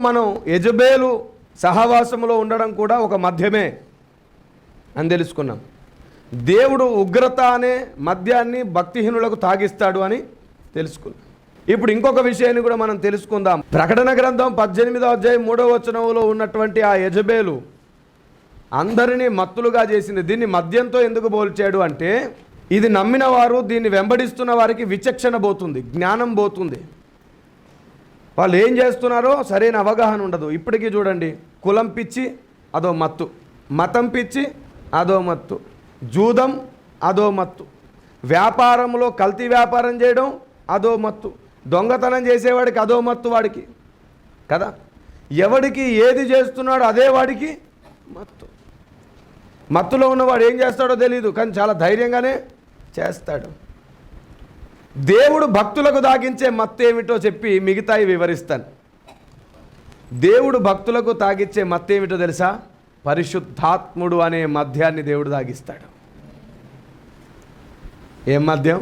మనం యెజబేలు సహవాసములో ఉండడం కూడా ఒక మద్యమే అని తెలుసుకున్నాం. దేవుడు ఉగ్రత అనే మద్యాన్ని భక్తిహీనులకు తాగిస్తాడు అని తెలుసుకున్నాం. ఇప్పుడు ఇంకొక విషయాన్ని కూడా మనం తెలుసుకుందాం. ప్రకటన గ్రంథం 18వ అధ్యాయం 3వ వచనంలో ఉన్నటువంటి ఆ యెజబేలు అందరినీ మత్తులుగా చేసింది. దీన్ని మద్యంతో ఎందుకు పోల్చాడు అంటే, ఇది నమ్మిన వారు, దీన్ని వెంబడిస్తున్న వారికి విచక్షణ పోతుంది, జ్ఞానం పోతుంది. వాళ్ళు ఏం చేస్తున్నారో సరైన అవగాహన ఉండదు. ఇప్పటికీ చూడండి, కులం పిచ్చి అదో మత్తు, మతం పిచ్చి అదో మత్తు, జూదం అదో మత్తు, వ్యాపారంలో కల్తీ వ్యాపారం చేయడం అదో మత్తు, దొంగతనం చేసేవాడికి అదో మత్తు వాడికి కదా. ఎవడికి ఏది చేస్తున్నాడో అదే వాడికి మత్తు. మత్తులో ఉన్నవాడు ఏం చేస్తాడో తెలియదు, కానీ చాలా ధైర్యంగానే చేస్తాడు. దేవుడు భక్తులకు తాగించే మత్తు ఏమిటో చెప్పి మిగతాయి వివరిస్తాను. దేవుడు భక్తులకు తాగించే మత్తు ఏమిటో తెలుసా? పరిశుద్ధాత్ముడు అనే మద్యాన్ని దేవుడు తాగిస్తాడు. ఏం మద్యం?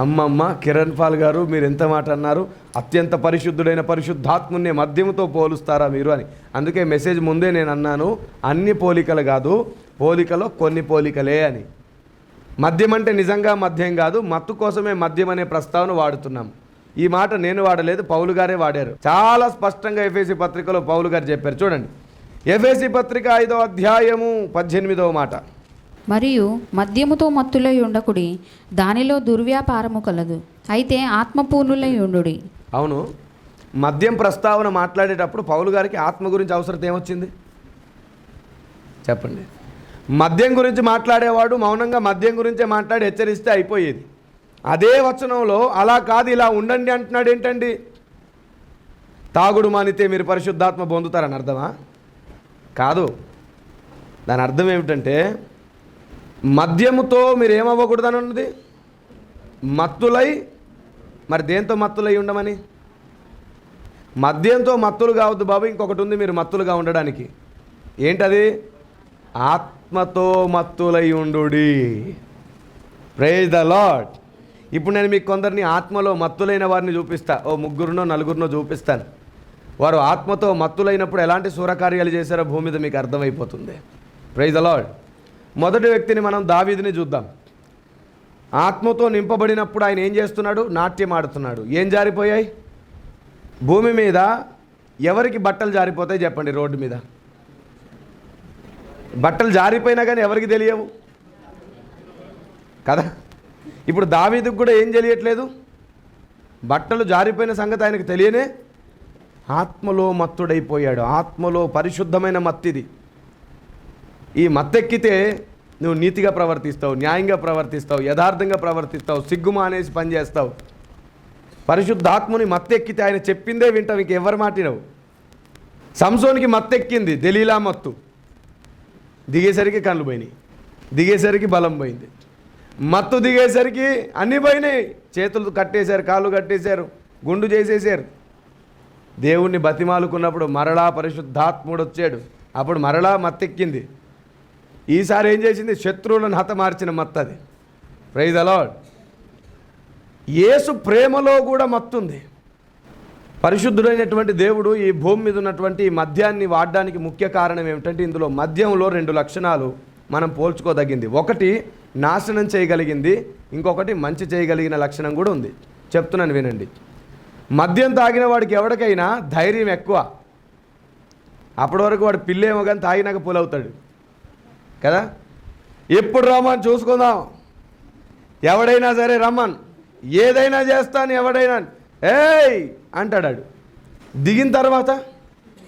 అమ్మమ్మ కిరణ్ పాల్ గారు, మీరు ఎంత మాట అన్నారు, అత్యంత పరిశుద్ధుడైన పరిశుద్ధాత్ముని మద్యముతో పోలుస్తారా మీరు అని. అందుకే మెసేజ్ ముందే నేను అన్నాను, అన్ని పోలికలు కాదు, పోలికలో కొన్ని పోలికలే అని. మద్యం అంటే నిజంగా మద్యం కాదు, మత్తు కోసమే మద్యం అనే ప్రస్తావన వాడుతున్నాం. ఈ మాట నేను వాడలేదు, పౌలు గారే వాడారు. చాలా స్పష్టంగా ఎఫెసీ పత్రికలో పౌలు గారు చెప్పారు. చూడండి, ఎఫెసీ పత్రిక 5వ అధ్యాయము 18వ మాట. మరియు మద్యముతో మత్తులై ఉండకుడి, దానిలో దుర్వ్యాపారము కలదు, అయితే ఆత్మపూర్ణులై ఉండుడి. అవును, మద్యం ప్రస్తావన మాట్లాడేటప్పుడు పౌలు గారికి ఆత్మ గురించి అవసరం ఏమొచ్చింది చెప్పండి. మద్యం గురించి మాట్లాడేవాడు మౌనంగా మద్యం గురించే మాట్లాడి హెచ్చరిస్తే అయిపోయేది. అదే వచనంలో అలా కాదు, ఇలా ఉండండి అంటున్నాడు. ఏంటండి? తాగుడు మానితే మీరు పరిశుద్ధాత్మ పొందుతారని అర్థమా? కాదు. దాని అర్థం ఏమిటంటే, మద్యముతో మీరు ఏమవ్వకూడదని ఉన్నది, మత్తులై. మరి దేంతో మత్తులై ఉండమని? మద్యంతో మత్తులు కావద్దు బాబు, ఇంకొకటి ఉంది మీరు మత్తులుగా ఉండడానికి. ఏంటది? ఆత్మతో మత్తులై ఉండుడి. Praise the lord. ఇప్పుడు నేను మీకు కొందరిని ఆత్మలో మత్తులైన వారిని చూపిస్తా. ఓ ముగ్గురునో నలుగురినో చూపిస్తాను. వారు ఆత్మతో మత్తులైనప్పుడు ఎలాంటి సూరకార్యాలు చేశారో భూమి మీద మీకు అర్థమైపోతుంది. Praise the lord. మొదటి వ్యక్తిని మనం దావీదుని చూద్దాం. ఆత్మతో నింపబడినప్పుడు ఆయన ఏం చేస్తున్నాడు? నాట్యం ఆడుతున్నాడు. ఏం జారిపోయాయి? భూమి మీద ఎవరికి బట్టలు జారిపోతాయి చెప్పండి? రోడ్డు మీద బట్టలు జారిపోయినా కానీ ఎవరికి తెలియవు కదా. ఇప్పుడు దావీదుకు కూడా ఏం తెలియట్లేదు? బట్టలు జారిపోయిన సంగతి ఆయనకు తెలియనే ఆత్మలో మత్తుడైపోయాడు. ఆత్మలో పరిశుద్ధమైన మత్తిది. ఈ మత్తెక్కితే నువ్వు నీతిగా ప్రవర్తిస్తావు, న్యాయంగా ప్రవర్తిస్తావు, యథార్థంగా ప్రవర్తిస్తావు, సిగ్గుమా అనేసి పనిచేస్తావు. పరిశుద్ధాత్ముని మత్తెక్కితే ఆయన చెప్పిందే వింటావు, ఇంకెవరు మాటినవు. సంసోనికి మత్తెక్కింది, దెలీలా మత్తు. దిగేసరికి కళ్ళు పోయినాయి, దిగేసరికి బలం పోయింది. మత్తు దిగేసరికి అన్నీ పోయినాయి. చేతులు కట్టేశారు, కాళ్ళు కట్టేశారు, గుండు చేసేసారు. దేవుణ్ణి బతిమాలుకున్నప్పుడు మరలా పరిశుద్ధాత్ముడు వచ్చాడు. అప్పుడు మరలా మత్తెక్కింది. ఈసారి ఏం చేసింది? శత్రువులను హతమార్చిన మత్తది. Praise the lord. యేసు ప్రేమలో కూడా మత్తుంది. పరిశుద్ధుడైనటువంటి దేవుడు ఈ భూమి మీద ఉన్నటువంటి ఈ మద్యాన్ని వాడడానికి ముఖ్య కారణం ఏమిటంటే, ఇందులో మద్యంలో 2 లక్షణాలు మనం పోల్చుకోదగింది. ఒకటి నాశనం చేయగలిగింది, ఇంకొకటి మంచి చేయగలిగిన లక్షణం కూడా ఉంది. చెప్తున్నాను వినండి. మద్యం తాగిన వాడికి ఎవరికైనా ధైర్యం ఎక్కువ. అప్పటి వరకు వాడు పిల్లేమో కానీ తాగినాక పూలవుతాడు కదా. ఎప్పుడు రమ్మని చూసుకుందాం, ఎవడైనా సరే రమ్మన్, ఏదైనా చేస్తాను, ఎవడైనా ఏయ్ అంటాడు. దిగిన తర్వాత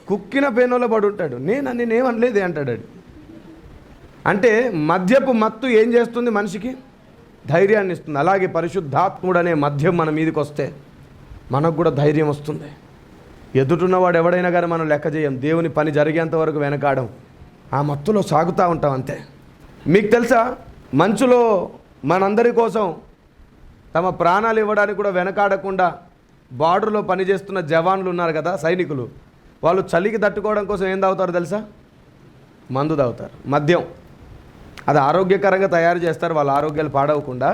కుక్కిన పేనోలో పడి ఉంటాడు. నేనేమనలేదే అంటాడు. అంటే మద్యపు మత్తు ఏం చేస్తుంది? మనిషికి ధైర్యాన్ని ఇస్తుంది. అలాగే పరిశుద్ధాత్ముడు అనే మద్యం మన మీదకి వస్తే మనకు కూడా ధైర్యం వస్తుంది. ఎదుటిన్నవాడు ఎవడైనా కానీ మనం లెక్క చేయం. దేవుని పని జరిగేంత వరకు వెనకాడం, ఆ మత్తులో సాగుతూ ఉంటాం అంతే. మీకు తెలుసా, మంచులో మనందరి కోసం తమ ప్రాణాలు ఇవ్వడానికి కూడా వెనకాడకుండా బార్డర్లో పనిచేస్తున్న జవాన్లు ఉన్నారు కదా, సైనికులు. వాళ్ళు చలికి తట్టుకోవడం కోసం ఏం తాగుతారు తెలుసా? మందు తాగుతారు, మద్యం. అది ఆరోగ్యకరంగా తయారు చేస్తారు. వాళ్ళ ఆరోగ్యాలు పాడవకుండా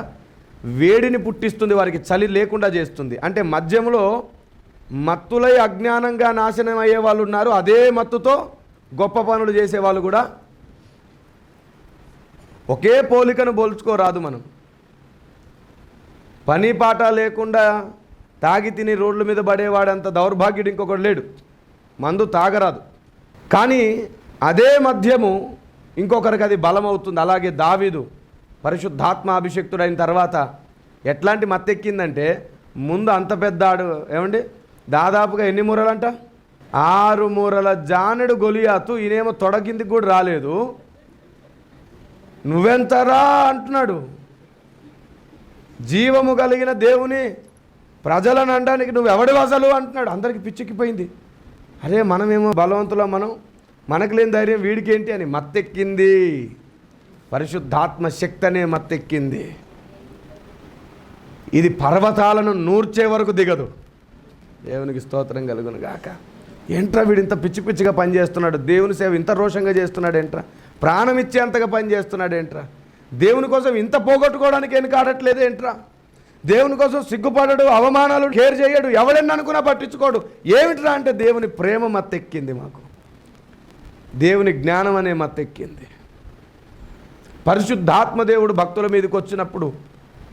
వేడిని పుట్టిస్తుంది, వారికి చలి లేకుండా చేస్తుంది. అంటే మద్యంలో మత్తులై అజ్ఞానంగా నాశనం అయ్యే వాళ్ళు ఉన్నారు. అదే మత్తుతో గొప్ప పనులు చేసేవాళ్ళు కూడా. ఒకే పోలికను పోల్చుకోరాదు మనం. పని పాట లేకుండా తాగి తిని రోడ్ల మీద పడేవాడంత దౌర్భాగ్యుడు ఇంకొకడు లేడు. మందు తాగరాదు, కానీ అదే మద్యము ఇంకొకరికి అది బలం అవుతుంది. అలాగే దావీదు పరిశుద్ధాత్మ అభిషక్తుడైన తర్వాత ఎట్లాంటి మత్తెక్కిందంటే, ముందు అంత పెద్దాడు ఏమండి, దాదాపుగా ఎన్ని మూరలంట? 6 మూరల జానెడు గొలియాతు. ఈయనేమో తొడకిందికి కూడా రాలేదు. నువ్వెంతరా అంటున్నాడు. జీవము కలిగిన దేవుని ప్రజలను అనడానికి నువ్వెవడి అసలు అంటున్నాడు. అందరికి పిచ్చెక్కిపోయింది. అరే మనమేమో బలవంతులం, మనకు లేని ధైర్యం వీడికేంటి అని మత్తెక్కింది. పరిశుద్ధాత్మ శక్తి అనే మత్తెక్కింది. ఇది పర్వతాలను నూర్చే వరకు దిగదు. దేవునికి స్తోత్రం కలుగును గాక. ఏంట్రా వీడు ఇంత పిచ్చి పిచ్చిగా పనిచేస్తున్నాడు, దేవుని సేవ ఇంత రోషంగా చేస్తున్నాడు ఏంట్రా, ప్రాణం ఇచ్చేంతగా పని చేస్తున్నాడు ఏంట్రా, దేవుని కోసం ఇంత పోగొట్టుకోవడానికి వెనుకాడట్లేదు ఏంట్రా, దేవుని కోసం సిగ్గుపడడు, అవమానాలు కేర్ చేయడు, ఎవడన్నా అనుకున్నా పట్టించుకోడు. ఏమిట్రా అంటే దేవుని ప్రేమ మత్తెక్కింది మాకు, దేవుని జ్ఞానం అనే మత్తెక్కింది. పరిశుద్ధాత్మ దేవుడు భక్తుల మీదకి వచ్చినప్పుడు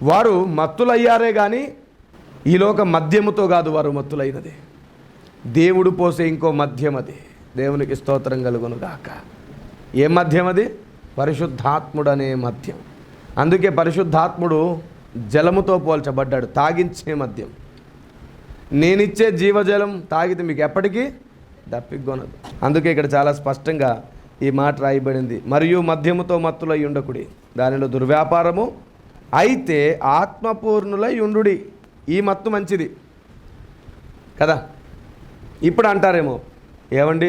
వారు మత్తులయ్యారే కానీ ఈ లోక మద్యముతో కాదు వారు మత్తులైనది. దేవుడు పోసే ఇంకో మద్యం అది. దేవునికి స్తోత్రం కలుగును గాక. ఏ మద్యం అది? పరిశుద్ధాత్ముడు అనే మద్యం. అందుకే పరిశుద్ధాత్ముడు జలముతో పోల్చబడ్డాడు, తాగించే మద్యం. నేనిచ్చే జీవజలం తాగితే మీకు ఎప్పటికీ దప్పికొనదు. అందుకే ఇక్కడ చాలా స్పష్టంగా ఈ మాట రాయబడింది, మరియు మద్యముతో మత్తులై ఉండకుడి, దానిలో దుర్వ్యాపారము, అయితే ఆత్మపూర్ణులై ఉండుడి. ఈ మత్తు మంచిది కదా. ఇప్పుడు అంటారేమో, ఏమండి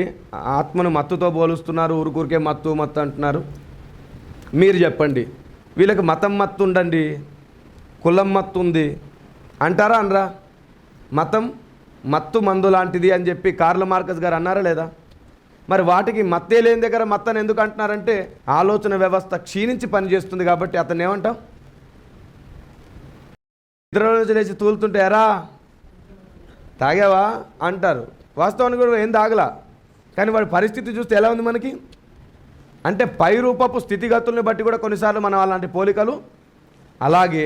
ఆత్మను మత్తుతో పోలుస్తున్నారు, ఊరికే మత్తు అంటున్నారు. మీరు చెప్పండి, వీళ్ళకి మతం మత్తు ఉండండి, కులం మత్తు ఉంది అంటారా అనరా? మతం మత్తు మందు లాంటిది అని చెప్పి కార్ల మార్కస్ గారు అన్నారా లేదా? మరి వాటికి మత్తే లేని దగ్గర మత్తని ఎందుకు అంటున్నారంటే, ఆలోచన వ్యవస్థ క్షీణించి పనిచేస్తుంది కాబట్టి. అతను ఏమంటాం, ఇతర రోజు లేచి తూలుతుంటే ఎరా తాగావా అంటారు. వాస్తవానికి కూడా ఏం తాగలా, కానీ వాడి పరిస్థితి చూస్తే ఎలా ఉంది మనకి అంటే, పై రూపపు స్థితిగతుల్ని బట్టి కూడా కొన్నిసార్లు మనం అలాంటి పోలికలు. అలాగే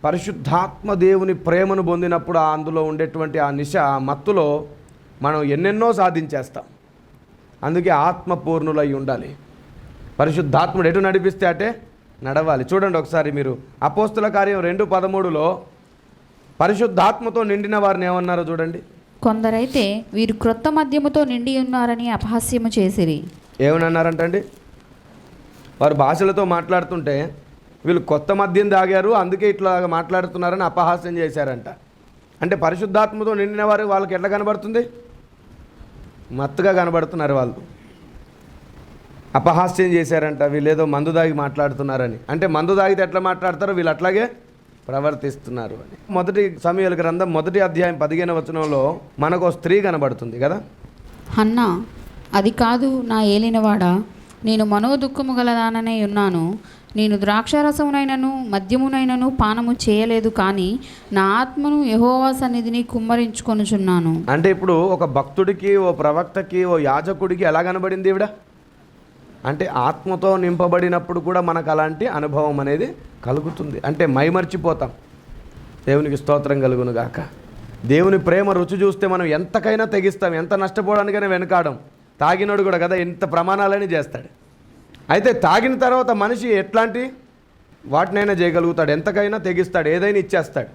పరిశుద్ధాత్మ దేవుని ప్రేమను పొందినప్పుడు అందులో ఉండేటువంటి ఆ నిశ, ఆ మత్తులో మనం ఎన్నెన్నో సాధించేస్తాం. అందుకే ఆత్మపూర్ణులై ఉండాలి. పరిశుద్ధాత్ముడు ఎటు నడిపిస్తే అటే నడవాలి. చూడండి ఒకసారి మీరు అపోస్తుల కార్యం 2:13లో పరిశుద్ధాత్మతో నిండిన వారిని ఏమన్నారో చూడండి. కొందరైతే వీరు క్రొత్త మద్యముతో నిండి ఉన్నారని అపహాస్యము చేసిరి. ఏమని అన్నారంటండి? వారు భాషలతో మాట్లాడుతుంటే వీళ్ళు కొత్త మద్యం తాగారు, అందుకే ఇట్లా మాట్లాడుతున్నారని అపహాస్యం చేశారంట. అంటే పరిశుద్ధాత్మతో నిండిన వారు వాళ్ళకి ఎట్లా కనబడుతుంది? మత్తుగా కనబడుతున్నారు. వాళ్ళు అపహాస్యం చేశారంట, వీళ్ళు ఏదో మందు దాగి మాట్లాడుతున్నారని. అంటే మందు దాగితే ఎట్లా మాట్లాడతారో వీళ్ళు అట్లాగే ప్రవర్తిస్తున్నారు అని. 1 సమూయేలు గ్రంథం 1వ అధ్యాయం 15వ వచనంలో మనకు స్త్రీ కనబడుతుంది కదా. హన్నా, అది కాదు నా ఏలినవాడా, నేను మనోదుఃఖము గలదాననే ఉన్నాను. నేను ద్రాక్షారసమునైనను మద్యమునైనను పానము చేయలేదు, కానీ నా ఆత్మను యెహోవా సన్నిధిని కుమ్మరించుకొనుచున్నాను. అంటే ఇప్పుడు ఒక భక్తుడికి, ఓ ప్రవక్తకి, ఓ యాజకుడికి ఎలా కనబడింది ఈవిడ అంటే, ఆత్మతో నింపబడినప్పుడు కూడా మనకు అలాంటి అనుభవం అనేది కలుగుతుంది. అంటే మైమర్చిపోతాం. దేవునికి స్తోత్రం కలుగును గాక. దేవుని ప్రేమ రుచి చూస్తే మనం ఎంతకైనా తెగిస్తాం, ఎంత నష్టపోవడానికైనా వెనకాడం. తాగినోడు కూడా కదా ఎంత ప్రమాణాలని చేస్తాడు. అయితే తాగిన తర్వాత మనిషి ఎట్లాంటి వాటినైనా చేయగలుగుతాడు, ఎంతకైనా తెగిస్తాడు, ఏదైనా ఇచ్చేస్తాడు.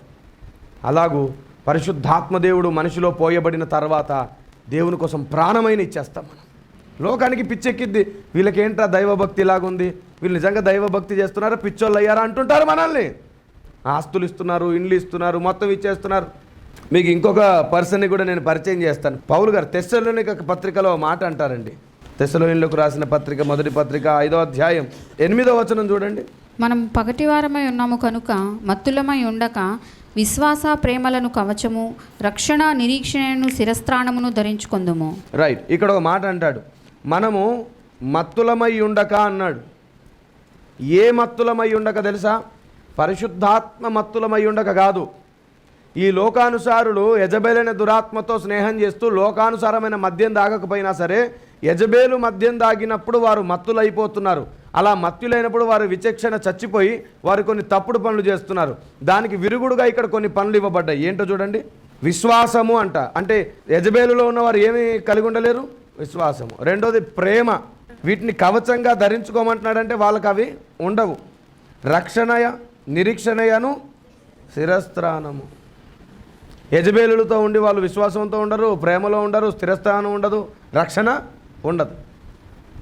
అలాగూ పరిశుద్ధాత్మదేవుడు మనిషిలో పోయబడిన తర్వాత దేవుని కోసం ప్రాణమైన ఇచ్చేస్తాం మనం. లోకానికి పిచ్చెక్కిద్ది, వీళ్ళకేంట్రా దైవభక్తి ఇలాగుంది, వీళ్ళు నిజంగా దైవభక్తి చేస్తున్నారా, పిచ్చోళ్ళు అయ్యారా అంటుంటారు మనల్ని. ఆస్తులు ఇస్తున్నారు, ఇండ్లు ఇస్తున్నారు, మొత్తం ఇచ్చేస్తున్నారు. మీకు ఇంకొక పర్సన్ని కూడా నేను పరిచయం చేస్తాను. పౌలు గారు తెస్సలోనిక పత్రికలో మాట అంటారండి. తెస్సలోనిలకు రాసిన పత్రిక, మొదటి పత్రిక 5వ అధ్యాయం 8వ వచనం చూడండి. మనం పగటివారమై ఉన్నాము కనుక మత్తులమై ఉండక విశ్వాస ప్రేమలను కవచము, రక్షణ నిరీక్షణను శిరస్త్రాణమును ధరించుకొందుము. రైట్, ఇక్కడ ఒక మాట అంటాడు, మనము మత్తులమై ఉండక అన్నాడు. ఏ మత్తులమై ఉండక తెలుసా? పరిశుద్ధాత్మ మత్తులమై ఉండక కాదు. ఈ లోకానుసారులు యజబేలైన దురాత్మతో స్నేహం చేస్తూ లోకానుసారమైన మద్యం దాగకపోయినా సరే యజబేలు మద్యం దాగినప్పుడు వారు మత్తులైపోతున్నారు. అలా మత్తులైనప్పుడు వారు విచక్షణ చచ్చిపోయి వారు కొన్ని తప్పుడు పనులు చేస్తున్నారు. దానికి విరుగుడుగా ఇక్కడ కొన్ని పనులు ఇవ్వబడ్డాయి. ఏంటో చూడండి. విశ్వాసము అంట, అంటే యజబేలులో ఉన్నవారు ఏమి కలిగి ఉండలేరు? విశ్వాసము. రెండోది ప్రేమ. వీటిని కవచంగా ధరించుకోమంటున్నాడంటే వాళ్ళకి అవి ఉండవు. రక్షణయ, నిరీక్షణయను శిరస్త్రాణము. యజబేలులతో ఉండి వాళ్ళు విశ్వాసంతో ఉండరు, ప్రేమలో ఉండరు, స్థిరస్థానం ఉండదు, రక్షణ ఉండదు.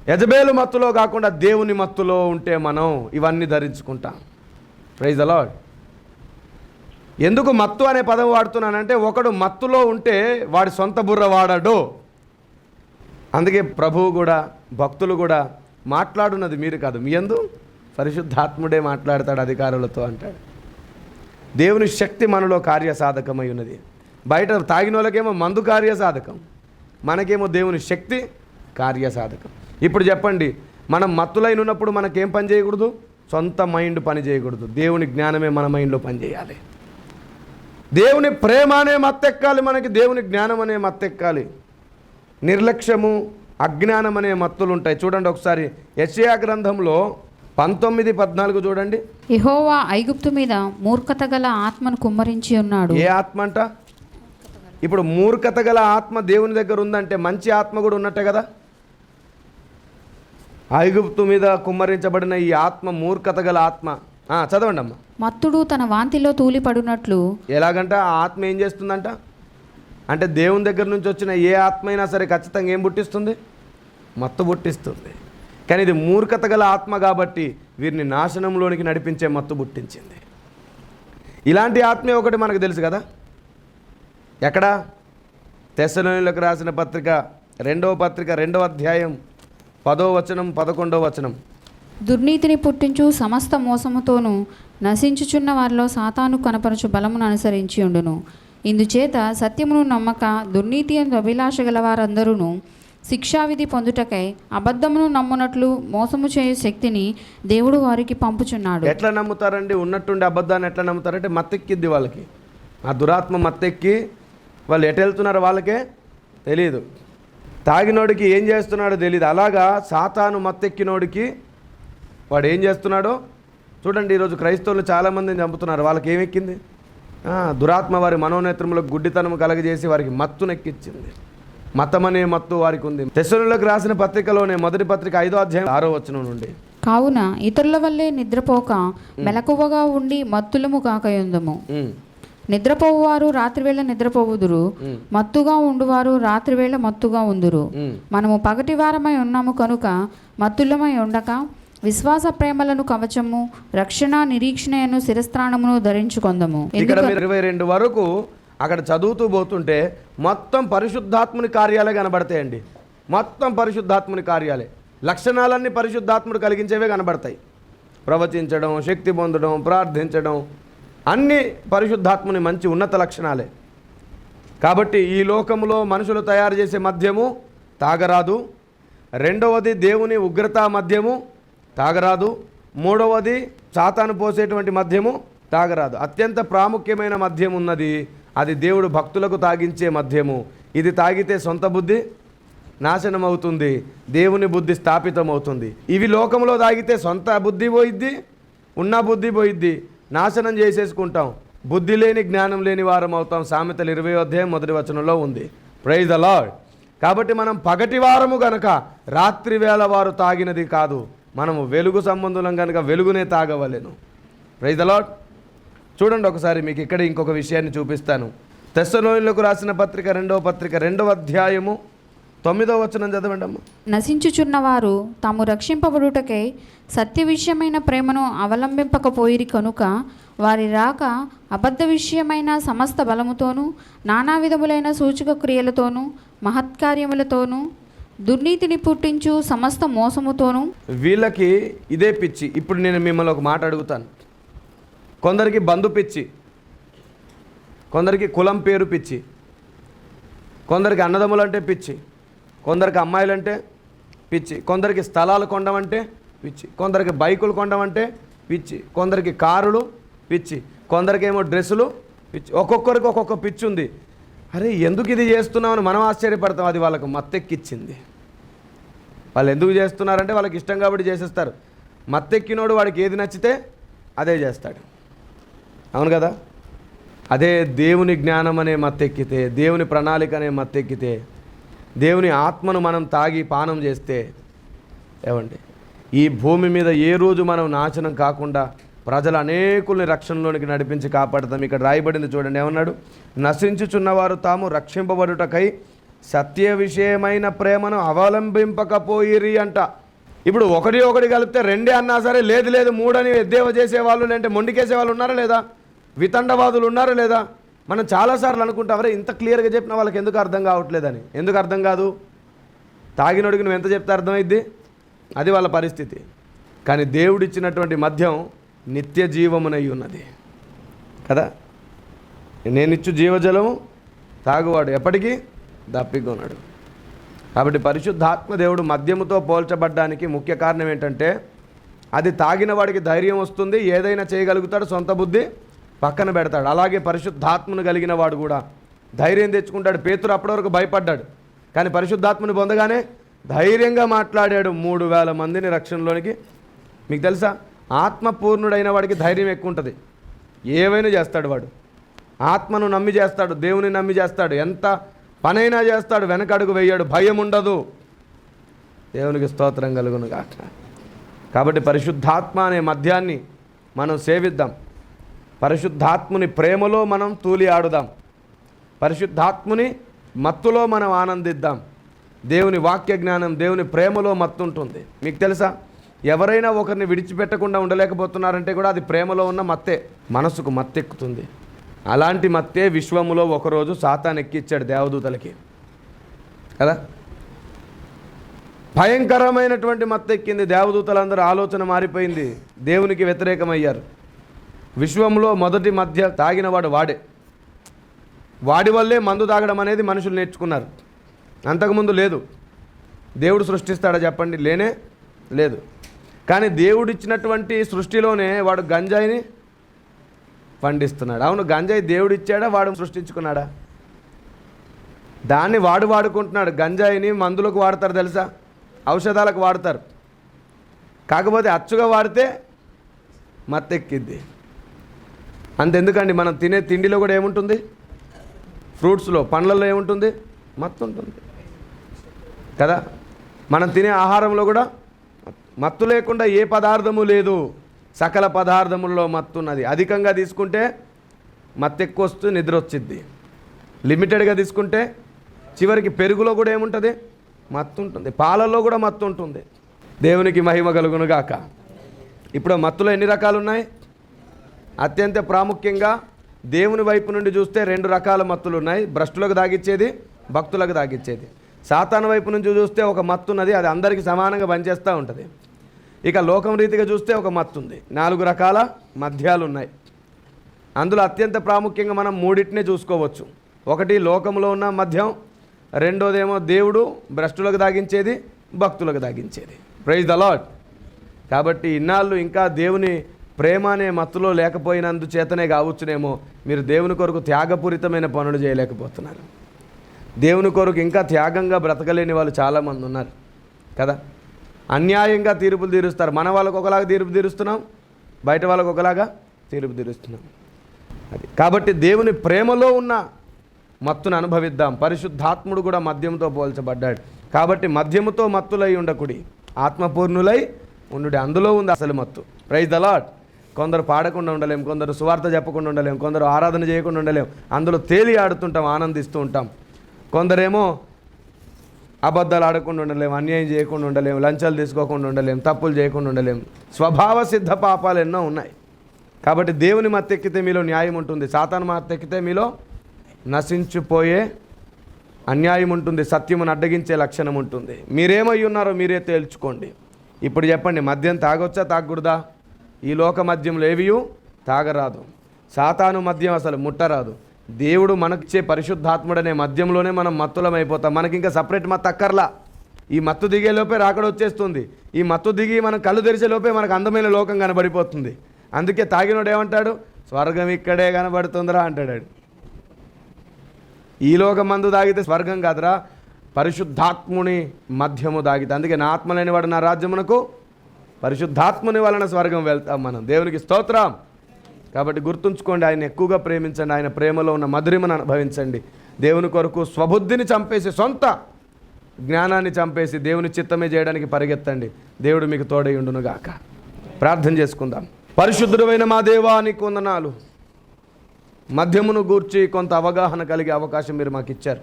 యజబేలు మత్తులో కాకుండా దేవుని మత్తులో ఉంటే మనం ఇవన్నీ ధరించుకుంటాం. Praise the lord. ఎందుకు మత్తు అనే పదం వాడుతున్నానంటే ఒకడు మత్తులో ఉంటే వాడి సొంత బుర్ర వాడడు. అందుకే ప్రభువు కూడా భక్తులు కూడా మాట్లాడున్నది మీరు కాదు, మీ యందు పరిశుద్ధాత్ముడే మాట్లాడతాడు అధికారులతో అంటాడు. దేవుని శక్తి మనలో కార్యసాధకమై ఉన్నది. బయట తాగిన వాళ్ళకేమో మందు కార్యసాధకం, మనకేమో దేవుని శక్తి కార్యసాధకం. ఇప్పుడు చెప్పండి, మనం మత్తులైన ఉన్నప్పుడు మనకేం పని చేయకూడదు? సొంత మైండ్ పని చేయకూడదు. దేవుని జ్ఞానమే మన మైండ్లో పని చేయాలి. దేవుని ప్రేమ అనే మత్తెక్కాలి మనకి, దేవుని జ్ఞానం అనే మత్తెక్కాలి. నిర్లక్ష్యము, అజ్ఞానం అనే మత్తులు ఉంటాయి. చూడండి ఒకసారి యెషయా గ్రంథంలో 19:14 చూడండి. యెహోవా ఐగుప్తు మీద మూర్ఖత గల ఆత్మను కుమ్మరించి ఉన్నాడు. ఏ ఆత్మ అంట? ఇప్పుడు మూర్ఖత గల ఆత్మ దేవుని దగ్గర ఉందంటే మంచి ఆత్మ కూడా ఉన్నట్టే కదా. ఐగుప్తు మీద కుమ్మరించబడిన ఈ ఆత్మ మూర్ఖత గల ఆత్మ. చదవండి అమ్మ. మత్తుడు తన వాంతిలో తూలిపడునట్లు. ఎలాగంట ఆ ఆత్మ ఏం చేస్తుందంట? అంటే దేవుని దగ్గర నుంచి వచ్చిన ఏ ఆత్మ అయినా సరే ఖచ్చితంగా ఏం పుట్టిస్తుంది? మత్తు పుట్టిస్తుంది. కానీ ఇది మూర్ఖత గల ఆత్మ కాబట్టి వీరిని నాశనంలోనికి నడిపించే మత్తు పుట్టించింది. ఇలాంటి ఆత్మే ఒకటి మనకు తెలుసు కదా. ఎక్కడ? తెస్సలోనిలకు రాసిన పత్రిక 2వ అధ్యాయం 10వ వచనం 11వ వచనం. దుర్నీతిని పుట్టించు సమస్త మోసముతోనూ నశించుచున్న వారిలో సాతాను కనపరచు బలమును అనుసరించి ఉండును. ఇందుచేత సత్యమును నమ్మక దుర్నీతి అని అభిలాష గల వారందరూ శిక్షావిధి పొందుటకై అబద్ధమును నమ్మునట్లు మోసము చేయు శక్తిని దేవుడు వారికి పంపుచున్నాడు. ఎట్లా నమ్ముతారండి? ఉన్నట్టుండి అబద్ధాన్ని ఎట్లా నమ్ముతారంటే మత్తెక్కిద్ది వాళ్ళకి. ఆ దురాత్మ మత్తెక్కి వాళ్ళు ఎటు వెళ్తున్నారో వాళ్ళకే తెలియదు. తాగినోడికి ఏం చేస్తున్నాడో తెలియదు. అలాగా సాతాను మత్తెక్కినోడికి వాడు ఏం చేస్తున్నాడో చూడండి. ఈరోజు క్రైస్తవులు చాలామందిని చంపుతున్నారు. వాళ్ళకి ఏమెక్కింది? దురాత్మ వారి మనోనేత్రములకు గుడ్డితనం కలగజేసి వారికి మత్తునెక్కించింది. మతం అనే మత్తు వారికి ఉంది. తెస్సలోనిలకు రాసిన పత్రికలోనే మొదటి పత్రిక 5వ అధ్యాయం 6వ వచనం నుండి. కావున ఇతరుల వల్లే నిద్రపోక మెలకువగా ఉండి మత్తులము కాకయుందుము. నిద్రపోవువారు రాత్రివేళ నిద్రపోవుదురు, మత్తుగా ఉండువారు రాత్రివేళ మత్తుగా ఉందురు. మనము పగటి వారమై ఉన్నాము కనుక మత్తులమై ఉండక విశ్వాస ప్రేమలను కవచము, రక్షణ నిరీక్షణను శిరస్త్రాణమును ధరించుకొందము. ఇక్కడ 22 వరకు అక్కడ చదువుతూ పోతుంటే మొత్తం పరిశుద్ధాత్ముని కార్యాలే కనబడతాయండి. మొత్తం పరిశుద్ధాత్ముని కార్యాలే. లక్షణాలన్నీ పరిశుద్ధాత్ముడు కలిగించేవే కనబడతాయి. ప్రవచించడం, శక్తి పొందడం, ప్రార్థించడం అన్నీ పరిశుద్ధాత్ముని మంచి ఉన్నత లక్షణాలే. కాబట్టి ఈ లోకంలో మనుషులు తయారు చేసే మద్యము తాగరాదు. రెండవది దేవుని ఉగ్రత మద్యము తాగరాదు. మూడవది సాతాను పోసేటువంటి మద్యము తాగరాదు. అత్యంత ప్రాముఖ్యమైన మద్యం ఉన్నది, అది దేవుడు భక్తులకు తాగించే మద్యము. ఇది తాగితే సొంత బుద్ధి నాశనం అవుతుంది, దేవుని బుద్ధి స్థాపితమవుతుంది. ఇవి లోకంలో తాగితే సొంత బుద్ధి పోయిద్ది, ఉన్న బుద్ధి పోయిద్ది, నాశనం చేసేసుకుంటాం, బుద్ధి లేని జ్ఞానం లేని వారం అవుతాం. సామెతలు 20వ అధ్యాయం 1వ వచనంలో ఉంది. Praise the lord. కాబట్టి మనం పగటి వారము గనక రాత్రి వేళ వారు తాగినది కాదు, మనము వెలుగు సంబంధులం కనుక వెలుగునే తాగవలెను. Praise the lord. చూడండి ఒకసారి మీకు ఇక్కడ ఇంకొక విషయాన్ని చూపిస్తాను. తెస్సలోనిలకు రాసిన పత్రిక 2వ పత్రిక 2వ అధ్యాయము 9వ వచనం చదవండి అమ్మ. నశించుచున్నవారు తాము రక్షింపబడుటకై సత్య విషయమైన ప్రేమను అవలంబింపకపోయిరి కనుక వారి రాక అబద్ధ విషయమైన సమస్త బలముతోనూ నానా విధములైన సూచక క్రియలతోనూ మహత్కార్యములతోనూ దుర్నీతిని పుట్టించు సమస్త మోసముతోనూ. వీళ్ళకి ఇదే పిచ్చి. ఇప్పుడు నేను మిమ్మల్ని ఒక మాట అడుగుతాను. కొందరికి బంధు పిచ్చి, కొందరికి కులం పేరు పిచ్చి, కొందరికి అన్నదమ్ములంటే పిచ్చి, కొందరికి అమ్మాయిలంటే పిచ్చి, కొందరికి స్థలాలు కొనడమంటే పిచ్చి, కొందరికి బైకులు కొనడమంటే పిచ్చి, కొందరికి కారులు పిచ్చి, కొందరికేమో డ్రెస్సులు పిచ్చి. ఒక్కొక్కరికి ఒక్కొక్క పిచ్చి ఉంది. అరే ఎందుకు ఇది చేస్తున్నామని మనం ఆశ్చర్యపడతాం. అది వాళ్ళకు మత్తెక్కిచ్చింది. వాళ్ళు ఎందుకు చేస్తున్నారంటే వాళ్ళకి ఇష్టం కాబట్టి చేసేస్తారు. మత్తెక్కినోడు వాడికి ఏది నచ్చితే అదే చేస్తాడు. అవును కదా? అదే దేవుని జ్ఞానం అనే మత్తెక్కితే, దేవుని ప్రణాళిక అనే మత్తెక్కితే, దేవుని ఆత్మను మనం తాగి పానం చేస్తే ఏమండి ఈ భూమి మీద ఏ రోజు మనం నాశనం కాకుండా ప్రజలు అనేకుల్ని రక్షణలోనికి నడిపించి కాపాడుతాం. ఇక్కడ రాయబడింది చూడండి, ఏమన్నాడు? నశించుచున్నవారు తాము రక్షింపబడుటకై సత్య విషయమైన ప్రేమను అవలంబింపకపోయిరి అంట. ఇప్పుడు ఒకటి కలిపితే 2 అన్నా సరే లేదు లేదు 3 అని ఎద్దేవా చేసేవాళ్ళు, లేదంటే మొండికేసే వాళ్ళు ఉన్నారా లేదా? వితండవాదులు ఉన్నారా లేదా? మనం చాలాసార్లు అనుకుంటాం, అవరే ఇంత క్లియర్గా చెప్పిన వాళ్ళకి ఎందుకు అర్థం కావట్లేదని. ఎందుకు అర్థం కాదు? తాగినోడికి నువ్వు ఎంత చెప్తే అర్థమైద్ది? అది వాళ్ళ పరిస్థితి. కానీ దేవుడిచ్చినటువంటి మద్యం నిత్య జీవమునై ఉన్నది కదా. నేనిచ్చు జీవజలము తాగువాడు ఎప్పటికీ దప్పిగా ఉన్నాడు. కాబట్టి పరిశుద్ధాత్మ దేవుడు మద్యముతో పోల్చబడ్డానికి ముఖ్య కారణం ఏంటంటే అది తాగిన వాడికి ధైర్యం వస్తుంది, ఏదైనా చేయగలుగుతాడు, సొంత బుద్ధి పక్కన పెడతాడు. అలాగే పరిశుద్ధాత్మను కలిగిన వాడు కూడా ధైర్యం తెచ్చుకుంటాడు. పేతురు అప్పటి వరకు భయపడ్డాడు, కానీ పరిశుద్ధాత్మని పొందగానే ధైర్యంగా మాట్లాడాడు. 3000 మందిని రక్షణలోనికి. మీకు తెలుసా, ఆత్మపూర్ణుడైన వాడికి ధైర్యం ఎక్కువ ఉంటుంది. ఏవైనా చేస్తాడు వాడు. ఆత్మను నమ్మి చేస్తాడు, దేవుని నమ్మి చేస్తాడు, ఎంత పనైనా చేస్తాడు, వెనకడుగు వేయడు, భయం ఉండదు. దేవునికి స్తోత్రం కలుగును గాక. కాబట్టి పరిశుద్ధాత్మ అనే మద్యాన్ని మనం సేవిద్దాం. పరిశుద్ధాత్ముని ప్రేమలో మనం తూలి ఆడుదాం. పరిశుద్ధాత్ముని మత్తులో మనం ఆనందిద్దాం. దేవుని వాక్య జ్ఞానం, దేవుని ప్రేమలో మత్తు ఉంటుంది. మీకు తెలుసా, ఎవరైనా ఒకరిని విడిచిపెట్టకుండా ఉండలేకపోతున్నారంటే కూడా అది ప్రేమలో ఉన్న మత్తే. మనసుకు మత్తెక్కుతుంది. అలాంటి మత్తే విశ్వములో ఒకరోజు సాతాను ఎక్కిచ్చాడు దేవదూతలకి కదా. భయంకరమైనటువంటి మత్తు ఎక్కింది. దేవదూతలందరూ ఆలోచన మారిపోయింది, దేవునికి వ్యతిరేకమయ్యారు. విశ్వంలో మొదటి మధ్య తాగినవాడు వాడే. వాడి వల్లే మందు తాగడం అనేది మనుషులు నేర్చుకున్నారు. అంతకుముందు లేదు. దేవుడు సృష్టిస్తాడా చెప్పండి? లేనే లేదు. కానీ దేవుడిచ్చినటువంటి సృష్టిలోనే వాడు గంజాయిని పండిస్తున్నాడు. అవును, గంజాయి దేవుడిచ్చాడా, వాడు సృష్టించుకున్నాడా? దాన్ని వాడు వాడుకుంటున్నాడు. గంజాయిని మందులకు వాడతారు తెలుసా, ఔషధాలకు వాడతారు. కాకపోతే అచ్చుగా వాడితే మత్తెక్కిద్ది. అంతెందుకండి, మనం తినే తిండిలో కూడా ఏముంటుంది? ఫ్రూట్స్లో, పండ్లలో ఏముంటుంది? మత్తు ఉంటుంది కదా. మనం తినే ఆహారంలో కూడా మత్తు లేకుండా ఏ పదార్థము లేదు. సకల పదార్థముల్లో మత్తున్నది. అధికంగా తీసుకుంటే మత్తు ఎక్కువ వస్తూ నిద్ర వచ్చిద్ది. లిమిటెడ్గా తీసుకుంటే చివరికి పెరుగులో కూడా ఏముంటుంది? మత్తు ఉంటుంది. పాలల్లో కూడా మత్తు ఉంటుంది. దేవునికి మహిమ కలుగును గాక. ఇప్పుడు మత్తులో ఎన్ని రకాలు ఉన్నాయి? అత్యంత ప్రాముఖ్యంగా దేవుని వైపు నుండి చూస్తే 2 రకాల మత్తులు ఉన్నాయి. భ్రష్టులకు దాగిచ్చేది, భక్తులకు దాగిచ్చేది. సాతాను వైపు నుంచి చూస్తే ఒక మత్తు ఉన్నది, అది అందరికీ సమానంగా పనిచేస్తూ ఉంటుంది. ఇక లోకం రీతిగా చూస్తే ఒక మత్తు ఉంది. 4 రకాల మద్యాలు ఉన్నాయి. అందులో అత్యంత ప్రాముఖ్యంగా మనం 3టినే చూసుకోవచ్చు. ఒకటి లోకంలో ఉన్న మద్యం, రెండోదేమో దేవుడు భ్రష్టులకు దాగించేది, భక్తులకు దాగించేది. Praise the lord. కాబట్టి ఇన్నాళ్ళు ఇంకా దేవుని ప్రేమ అనే మత్తులో లేకపోయినందు చేతనే కావచ్చునేమో మీరు దేవుని కొరకు త్యాగపూరితమైన పనులు చేయలేకపోతున్నారు. దేవుని కొరకు ఇంకా త్యాగంగా బ్రతకలేని వాళ్ళు చాలామంది ఉన్నారు కదా. అన్యాయంగా తీర్పులు తీరుస్తారు. మన వాళ్ళకు ఒకలాగా తీర్పు తీరుస్తున్నాం, బయట వాళ్ళకు ఒకలాగా తీర్పు తీరుస్తున్నాం. అది కాబట్టి దేవుని ప్రేమలో ఉన్న మత్తును అనుభవిద్దాం. పరిశుద్ధాత్ముడు కూడా మద్యంతో పోల్చబడ్డాడు. కాబట్టి మద్యముతో మత్తులై ఉండకుడి, ఆత్మపూర్ణులై ఉండుడి. అందులో ఉంది అసలు మత్తు. Praise the lord. కొందరు పాడకుండా ఉండలేం, కొందరు సువార్త చెప్పకుండా ఉండలేం, కొందరు ఆరాధన చేయకుండా ఉండలేం. అందులో తేలి ఆడుతుంటాం, ఆనందిస్తూ ఉంటాం. కొందరేమో అబద్ధాలు ఆడకుండా ఉండలేం, అన్యాయం చేయకుండా ఉండలేం, లంచాలు తీసుకోకుండా ఉండలేం, తప్పులు చేయకుండా ఉండలేం. స్వభావ సిద్ధ పాపాలు ఎన్నో ఉన్నాయి. కాబట్టి దేవుని మత్తెక్కితే మీలో న్యాయం ఉంటుంది, సాతాను మత్తెక్కితే మీలో నశించిపోయే అన్యాయం ఉంటుంది, సత్యమును అడ్డగించే లక్షణం ఉంటుంది. మీరేమై ఉన్నారో మీరే తేల్చుకోండి. ఇప్పుడు చెప్పండి, మద్యం తాగొచ్చా తాగకూడదా? ఈ లోక మద్యంలో ఏవియు తాగరాదు, సాతాను మద్యం అసలు ముట్టరాదు. దేవుడు మనకిచ్చే పరిశుద్ధాత్ముడనే మద్యంలోనే మనం మత్తులమైపోతాం. మనకి ఇంకా సపరేట్ మత్తు అక్కర్లా. ఈ మత్తు దిగే లోపే రాకడ వచ్చేస్తుంది. ఈ మత్తు దిగి మనం కళ్ళు తెరిచే లోపే మనకు అందమైన లోకం కనబడిపోతుంది. అందుకే తాగినోడు ఏమంటాడు? స్వర్గం ఇక్కడే కనబడుతుందిరా అంటాడు. ఈ లోక మందు తాగితే స్వర్గం కాదురా, పరిశుద్ధాత్ముని మధ్యము తాగితే. అందుకే నా ఆత్మ లేనివాడు నా రాజ్యమునకు, పరిశుద్ధాత్ముని వలన స్వర్గం వెళ్తాం మనం. దేవునికి స్తోత్రం. కాబట్టి గుర్తుంచుకోండి, ఆయన ఎక్కువగా ప్రేమించండి, ఆయన ప్రేమలో ఉన్న మధురిమను అనుభవించండి. దేవుని కొరకు స్వబుద్ధిని చంపేసి, సొంత జ్ఞానాన్ని చంపేసి దేవుని చిత్తమే చేయడానికి పరిగెత్తండి. దేవుడు మీకు తోడై ఉండునుగాక. ప్రార్థన చేసుకుందాం. పరిశుద్ధుడైన మా దేవా, నీకు వందనాలు. మద్యమును గూర్చి కొంత అవగాహన కలిగే అవకాశం మీరు మాకు ఇచ్చారు.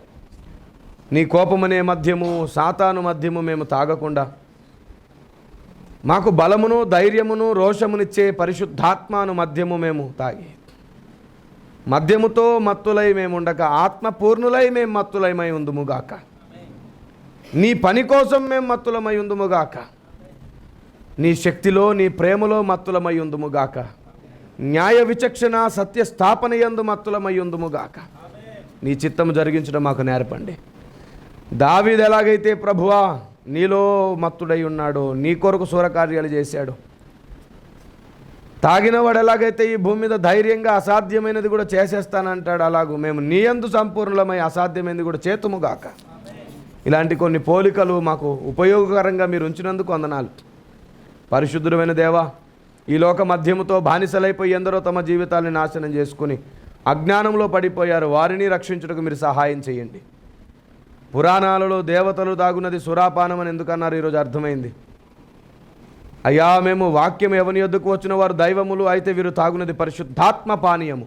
నీ కోపమనే మద్యము, సాతాను మద్యము మేము తాగకుండా మాకు బలమును, ధైర్యమును, రోషమునిచ్చే పరిశుద్ధాత్మను మద్యము మేము తాగి, మద్యముతో మత్తులై మేము ఉండక ఆత్మపూర్ణులై మేము మత్తులమై ఉందుముగాక. నీ పని కోసం మేము మత్తులమై ఉందుముగాక. నీ శక్తిలో, నీ ప్రేమలో మత్తులమై ఉందుముగాక. న్యాయ విచక్షణ, సత్య స్థాపన యందు మత్తులమై ఉందుముగాక. నీ చిత్తము జరిగించడం మాకు నేర్పండి. దావీదు ఎలాగైతే ప్రభువా నీలో మత్తుడై ఉన్నాడో, నీ కొరకు సూరకార్యాలు చేశాడు, తాగినవాడు ఎలాగైతే ఈ భూమి మీద ధైర్యంగా అసాధ్యమైనది కూడా చేసేస్తానంటాడు, అలాగూ మేము నీ యందు సంపూర్ణమై అసాధ్యమైనది కూడా చేతుముగాక. ఇలాంటి కొన్ని పోలికలు మాకు ఉపయోగకరంగా మీరు ఉంచినందుకు వందనాలు. పరిశుద్ధుడైన దేవా, ఈ లోక మధ్యముతో బానిసలైపోయి ఎందరో తమ జీవితాన్ని నాశనం చేసుకుని అజ్ఞానంలో పడిపోయారు. వారిని రక్షించుటకు మీరు సహాయం చేయండి. పురాణాలలో దేవతలు దాగున్నది సురాపానం అని ఎందుకన్నారు? ఈరోజు అర్థమైంది. అయ్యా, మేము వాక్యం ఎవని యొద్దకు వచ్చిన వారు దైవములు, అయితే వీరు తాగున్నది పరిశుద్ధాత్మ పానీయము.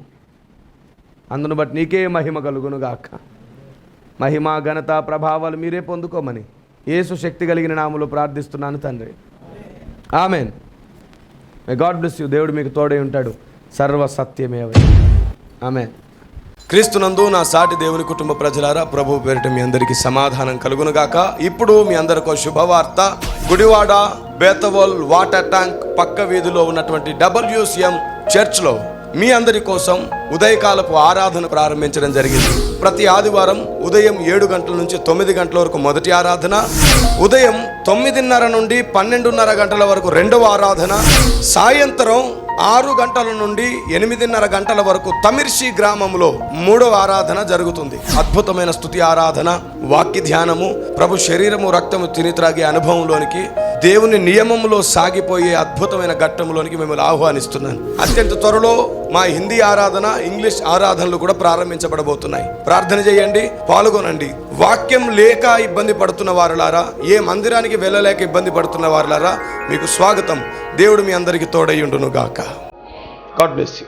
అందును బట్టి నీకే మహిమ కలుగునుగాక. మహిమ, ఘనత, ప్రభావాలు మీరే పొందుకోమని యేసు శక్తి కలిగిన నామములో ప్రార్థిస్తున్నాను తండ్రి. Amen. May God bless you. దేవుడు మీకు తోడై ఉంటాడు. సర్వ సత్యమేవ. ఆమెన్. క్రీస్తునందు నా సాటి దేవుని కుటుంబ ప్రజలారా, ప్రభు పేరిట మీ అందరికీ సమాధానం కలుగునుగాక. ఇప్పుడు మీ అందరికీ శుభవార్త. గుడివాడ బేతవోల్ వాటర్ ట్యాంక్ పక్క వీధిలో ఉన్నటువంటి WCM చర్చ్లో మీ అందరి కోసం ఉదయకాలపు ఆరాధన ప్రారంభించడం జరిగింది. ప్రతి ఆదివారం ఉదయం 7 గంటల నుంచి 9 గంటల వరకు మొదటి ఆరాధన, ఉదయం 9:30 నుండి 12:30 గంటల వరకు రెండవ ఆరాధన, సాయంత్రం 6 గంటల నుండి 8:30 గంటల వరకు తమిర్షి గ్రామంలో మూడవ ఆరాధన జరుగుతుంది. అద్భుతమైన స్తుతి ఆరాధన, వాక్య ధ్యానము, ప్రభు శరీరము రక్తము తిని త్రాగే అనుభవంలోనికి, దేవుని నియమంలో సాగిపోయే అద్భుతమైన ఘట్టంలోనికి మిమ్మల్ని ఆహ్వానిస్తున్నాను. అత్యంత త్వరలో మా హిందీ ఆరాధన, ఇంగ్లీష్ ఆరాధనలు కూడా ప్రారంభించబడబోతున్నాయి. ప్రార్థన చేయండి, పాల్గొనండి. వాక్యం లేక ఇబ్బంది పడుతున్న వారులారా, ఏ మందిరానికి వెళ్ళలేక ఇబ్బంది పడుతున్న వారులారా, మీకు స్వాగతం. దేవుడు మీ అందరికీ తోడై ఉండును గాక. God bless you.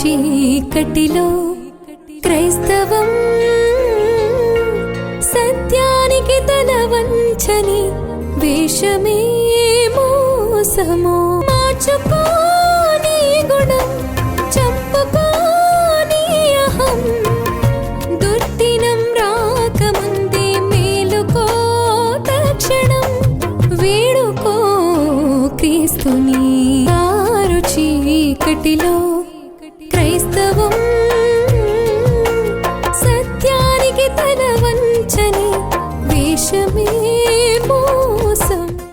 చీకటిలో క్రైస్తవం సత్యానికి తల వంచని వేషమే మోసము. మార్చుకోని గుణం, చంపుకోని అహం, దుర్దినం రాకముందే మేలుకో తక్షణం. వేడుకో క్రీస్తుని. కారు చీకటిలో క్రైస్తవం సత్యానికి తల వంచని వేషమే మోసం.